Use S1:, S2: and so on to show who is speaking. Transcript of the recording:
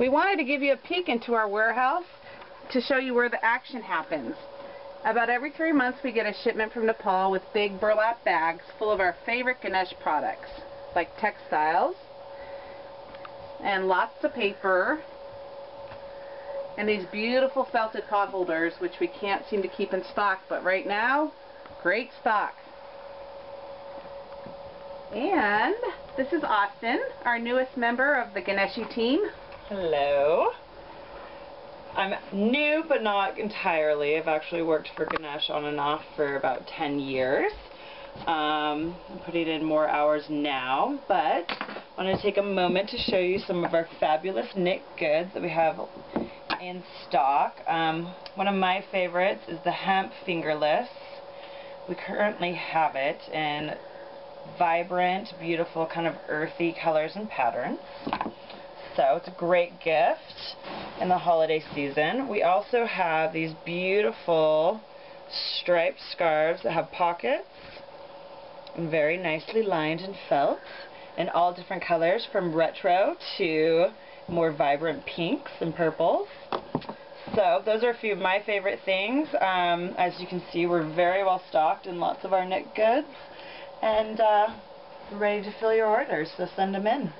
S1: We wanted to give you a peek into our warehouse to show you where the action happens. About every 3 months we get a shipment from Nepal with big burlap bags full of our favorite Ganesh products, like textiles, and lots of paper, and these beautiful felted pot holders, which we can't seem to keep in stock, but right now, great stock. And this is Austin, our newest member of the Ganeshi team.
S2: Hello. I'm new, but not entirely. I've actually worked for Ganesh on and off for about 10 years. I'm putting in more hours now, but I want to take a moment to show you some of our fabulous knit goods that we have in stock. One of my favorites is the hemp fingerless. We currently have it in vibrant, beautiful, kind of earthy colors and patterns. So it's a great gift in the holiday season. We also have these beautiful striped scarves that have pockets and very nicely lined and felt in all different colors, from retro to more vibrant pinks and purples. So those are a few of my favorite things. As you can see, we're very well stocked in lots of our knit goods, and ready to fill your orders, so send them in.